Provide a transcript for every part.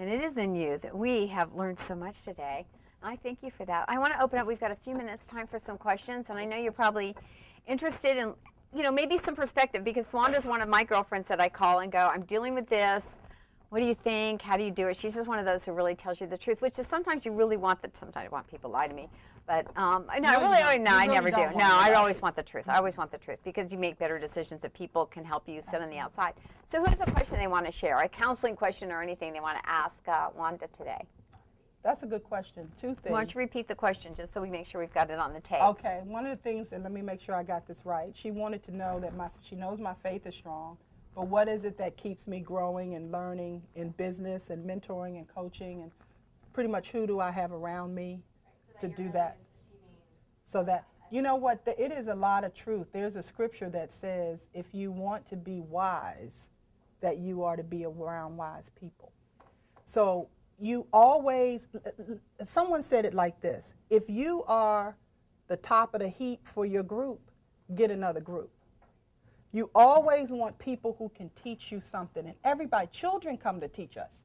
and it is in you that we have learned so much today. I thank you for that. I want to open up. We've got a few minutes time for some questions, and I know you're probably interested in, maybe some perspective, because Wanda's one of my girlfriends that I call and go, I'm dealing with this. What do you think? How do you do it? She's just one of those who really tells you the truth, which is sometimes you really want the, sometimes I want people to lie to me. But I never do. No, I always want the truth. I always want the truth, because you make better decisions if people can help you sit on the outside. So who has a question they want to share, a counseling question or anything they want to ask Wanda today? That's a good question. Two things. Why don't you repeat the question just so we make sure we've got it on the tape? Okay. One of the things, and let me make sure I got this right. She wanted to know that she knows my faith is strong, but what is it that keeps me growing and learning in business and mentoring and coaching, and pretty much who do I have around me to do that? So that, you know what, it is a lot of truth. There's a scripture that says if you want to be wise, that you are to be around wise people. So you always, someone said it like this: if you are the top of the heap for your group, get another group. You always want people who can teach you something. And everybody, children come to teach us.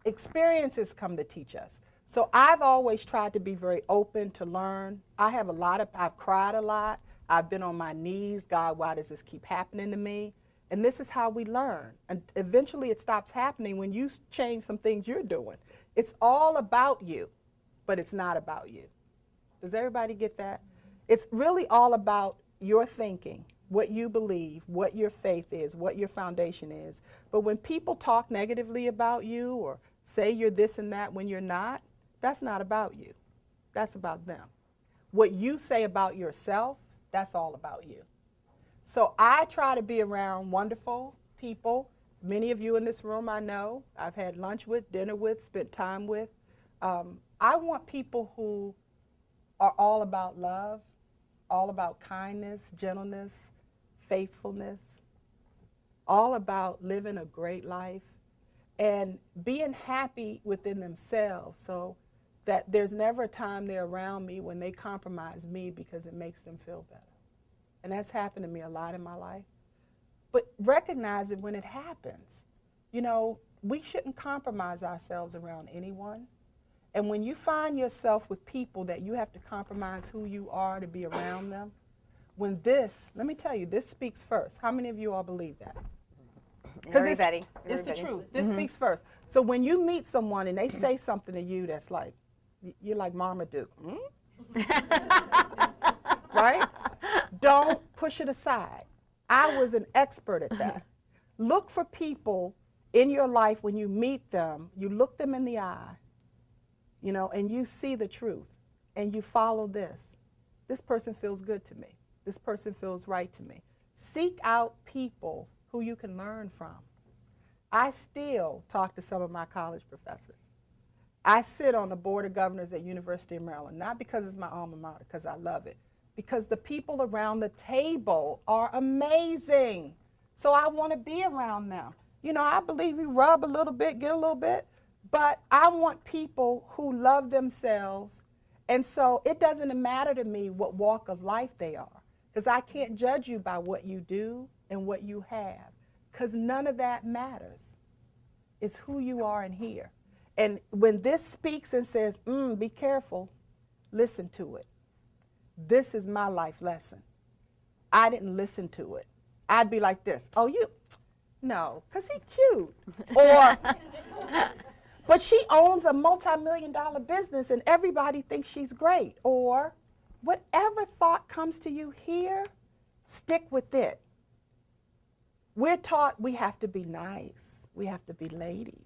Experiences come to teach us. So I've always tried to be very open to learn. I've cried a lot. I've been on my knees. God, why does this keep happening to me? And this is how we learn. And eventually it stops happening when you change some things you're doing. It's all about you, but it's not about you. Does everybody get that? It's really all about your thinking, what you believe, what your faith is, what your foundation is. But when people talk negatively about you or say you're this and that when you're not, that's not about you. That's about them. What you say about yourself, that's all about you. So I try to be around wonderful people. Many of you in this room I know. I've had lunch with, dinner with, spent time with. I want people who are all about love, all about kindness, gentleness, faithfulness, all about living a great life and being happy within themselves, so that there's never a time they're around me when they compromise me because it makes them feel better. And that's happened to me a lot in my life. But recognize it when it happens. You know, we shouldn't compromise ourselves around anyone. And when you find yourself with people that you have to compromise who you are to be around them, let me tell you, this speaks first. How many of you all believe that? Everybody. It's the truth. This speaks first. So when you meet someone and they say something to you that's like, you're like Marmaduke, right? Don't push it aside. I was an expert at that. Look for people in your life when you meet them, you look them in the eye, and you see the truth, and you follow this. This person feels good to me. This person feels right to me. Seek out people who you can learn from. I still talk to some of my college professors. I sit on the board of governors at University of Maryland, not because it's my alma mater, because I love it, because the people around the table are amazing. So I want to be around them. I believe you rub a little bit, get a little bit, but I want people who love themselves. And so it doesn't matter to me what walk of life they are, because I can't judge you by what you do and what you have, because none of that matters. It's who you are in here. And when this speaks and says, be careful, listen to it. This is my life lesson. I didn't listen to it. I'd be like this. Oh, no, because he's cute. Or, but she owns a multi-million-dollar business and everybody thinks she's great. Or, whatever thought comes to you here, stick with it. We're taught we have to be nice. We have to be ladies.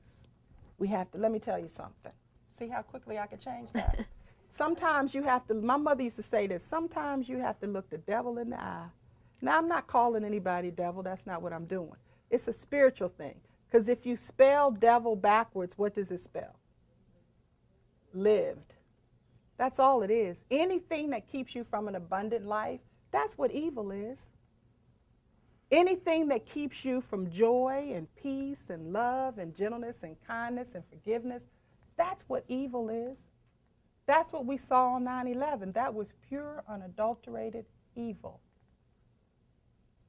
Let me tell you something. See how quickly I could change that? Sometimes you have to, my mother used to say this, sometimes you have to look the devil in the eye. Now, I'm not calling anybody devil. That's not what I'm doing. It's a spiritual thing. Because if you spell devil backwards, what does it spell? Lived. That's all it is. Anything that keeps you from an abundant life, that's what evil is. Anything that keeps you from joy and peace and love and gentleness and kindness and forgiveness, that's what evil is. That's what we saw on 9/11. That was pure, unadulterated evil.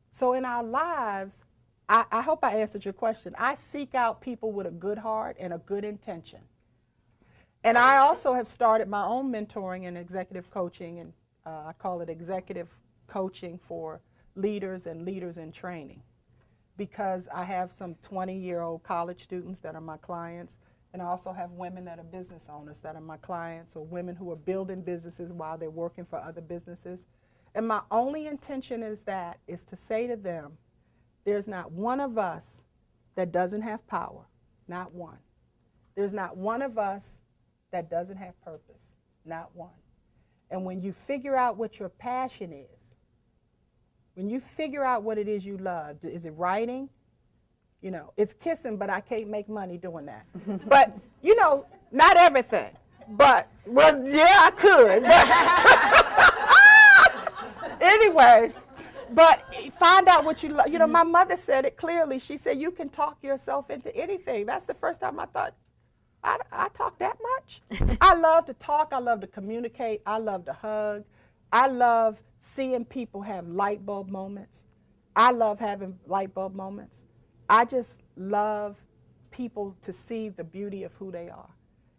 So in our lives, I hope I answered your question. I seek out people with a good heart and a good intention. And I also have started my own mentoring and executive coaching, and I call it executive coaching for leaders and leaders in training, because I have some 20-year-old college students that are my clients, and I also have women that are business owners that are my clients, or women who are building businesses while they're working for other businesses. And my only intention is to say to them, there's not one of us that doesn't have power, not one. There's not one of us that doesn't have purpose, not one. And when you figure out what your passion is, when you figure out what it is you love, is it writing? You know, it's kissing, but I can't make money doing that. But, you know, not everything. But, well, yeah, I could. Anyway, but find out what you love. You know, my mother said it clearly. She said, you can talk yourself into anything. That's the first time I thought, I talk that much? I love to talk. I love to communicate. I love to hug. I love seeing people have light bulb moments. I love having light bulb moments. I just love people to see the beauty of who they are.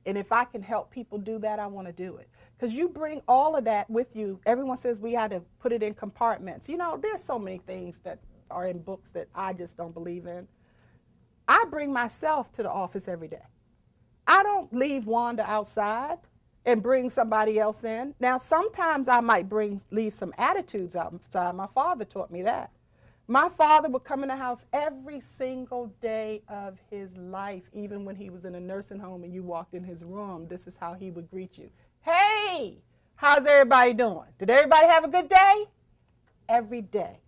And if I can help people do that, I want to do it. Because you bring all of that with you. Everyone says we had to put it in compartments. You know, there's so many things that are in books that I just don't believe in. I bring myself to the office every day. I don't leave Wanda outside and bring somebody else in. Now, sometimes I might leave some attitudes outside. My father taught me that. My father would come in the house every single day of his life, even when he was in a nursing home and you walked in his room. This is how he would greet you. Hey, how's everybody doing? Did everybody have a good day? Every day.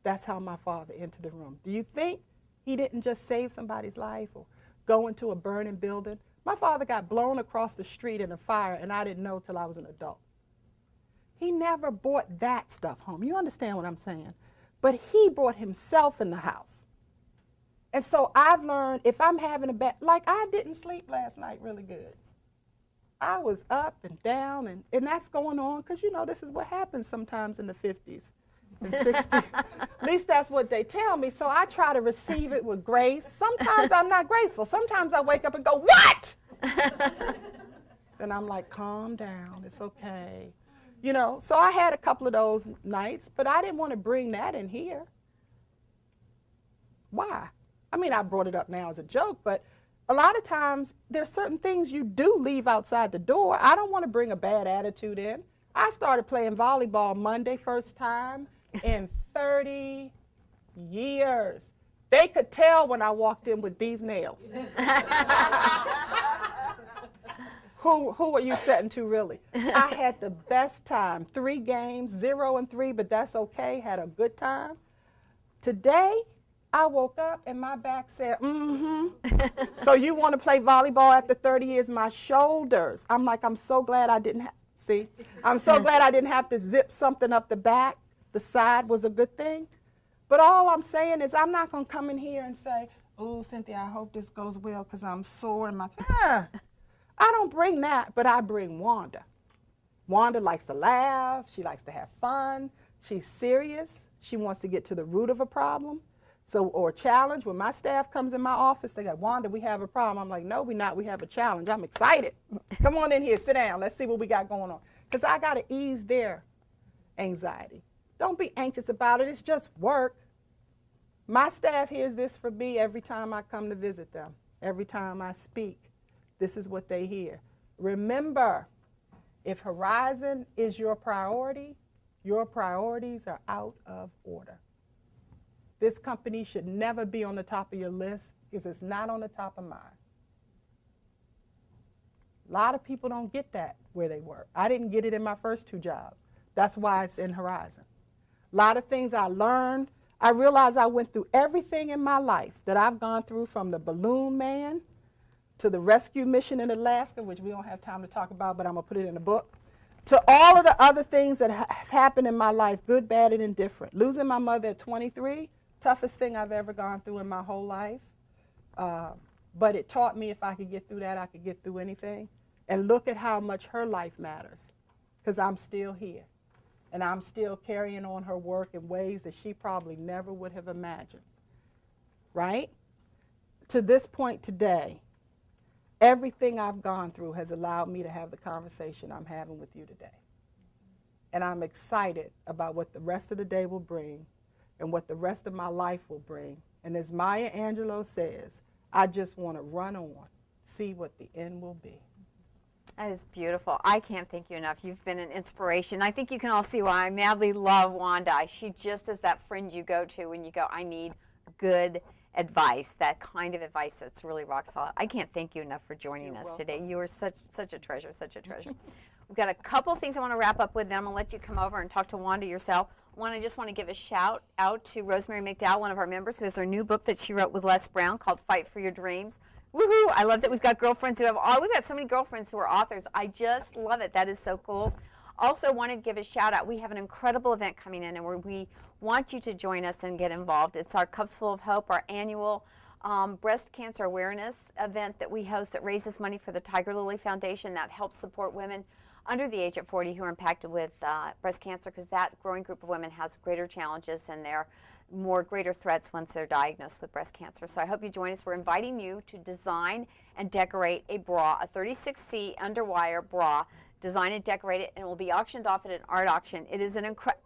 That's how my father entered the room. Do you think he didn't just save somebody's life or go into a burning building? My father got blown across the street in a fire, and I didn't know till I was an adult. He never brought that stuff home. You understand what I'm saying? But he brought himself in the house. And so I've learned, if I'm having a bad, like I didn't sleep last night really good. I was up and down, and that's going on because, you know, this is what happens sometimes in the 50s and 60s. At least that's what they tell me. So I try to receive it with grace. Sometimes I'm not graceful. Sometimes I wake up and go, what? And I'm like, calm down. It's okay. You know, so I had a couple of those nights, but I didn't want to bring that in here. Why? I mean, I brought it up now as a joke, but a lot of times there's certain things you do leave outside the door. I don't want to bring a bad attitude in. I started playing volleyball Monday, first time in 30 years. They could tell when I walked in with these nails. Who are you setting to, really? I had the best time. 3 games, 0 and 3, but that's okay. Had a good time. Today, I woke up and my back said, So you want to play volleyball after 30 years? My shoulders. I'm like, I'm so glad I didn't I'm so glad I didn't have to zip something up the back. The side was a good thing. But all I'm saying is I'm not going to come in here and say, oh, Cynthia, I hope this goes well because I'm sore in my I don't bring that, but I bring Wanda. Wanda likes to laugh. She likes to have fun. She's serious. She wants to get to the root of a problem. So, or a challenge. When my staff comes in my office, they go, Wanda, we have a problem. I'm like, no, we're not. We have a challenge. I'm excited. Come on in here. Sit down. Let's see what we got going on. Because I got to ease their anxiety. Don't be anxious about it. It's just work. My staff hears this from me every time I come to visit them, every time I speak. This is what they hear. Remember, if horizon is your priority, your priorities are out of order. This company should never be on the top of your list because it's not on the top of mine. A lot of people don't get that where they work. I didn't get it in my first 2 jobs. That's why it's in horizon. A lot of things I learned. I realized I went through everything in my life that I've gone through, from the balloon man to the rescue mission in Alaska, which we don't have time to talk about, but I'm going to put it in a book, to all of the other things that have happened in my life, good, bad, and indifferent. Losing my mother at 23, toughest thing I've ever gone through in my whole life. But it taught me if I could get through that, I could get through anything. And look at how much her life matters, because I'm still here. And I'm still carrying on her work in ways that she probably never would have imagined. right? To this point today, everything I've gone through has allowed me to have the conversation I'm having with you today. And I'm excited about what the rest of the day will bring and what the rest of my life will bring. And as Maya Angelou says, I just want to run on, see what the end will be. That is beautiful. I can't thank you enough. You've been an inspiration. I think you can all see why I madly love Wanda. She just is that friend you go to when you go, I need good advice, that kind of advice that's really rock solid. I can't thank you enough for joining us today. You are such a treasure, such a treasure. We've got a couple things I want to wrap up with, then I'm going to let you come over and talk to Wanda yourself. I just want to give a shout out to Rosemary McDowell, one of our members, who has her new book that she wrote with Les Brown called Fight for Your Dreams. Woohoo! I love that we've got girlfriends who have, we've got so many girlfriends who are authors. I just love it. That is so cool. Also wanted to give a shout out. We have an incredible event coming in, and we want you to join us and get involved. It's our Cups Full of Hope, our annual breast cancer awareness event that we host that raises money for the Tiger Lily Foundation that helps support women under the age of 40 who are impacted with breast cancer, because that growing group of women has greater challenges and they're greater threats once they're diagnosed with breast cancer. So I hope you join us. We're inviting you to design and decorate a bra, a 36C underwire bra. Design and decorate it, and it will be auctioned off at an art auction. It is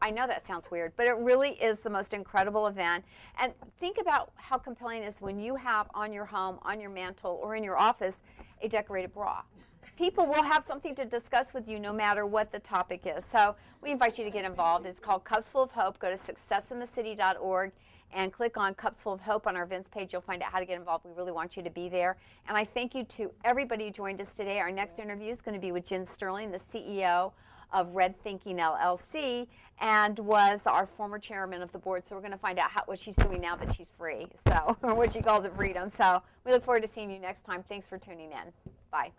I know that sounds weird, but it really is the most incredible event. And think about how compelling it is when you have on your home, on your mantle, or in your office a decorated bra. People will have something to discuss with you no matter what the topic is. So we invite you to get involved. It's called Cups Full of Hope. Go to successinthecity.org and click on Cups Full of Hope on our events page. You'll find out how to get involved. We really want you to be there. And I thank you to everybody who joined us today. Our next interview is going to be with Jen Sterling, the CEO of Red Thinking LLC, and was our former chairman of the board. So we're going to find out what she's doing now that she's free, or what she calls it freedom. So we look forward to seeing you next time. Thanks for tuning in. Bye.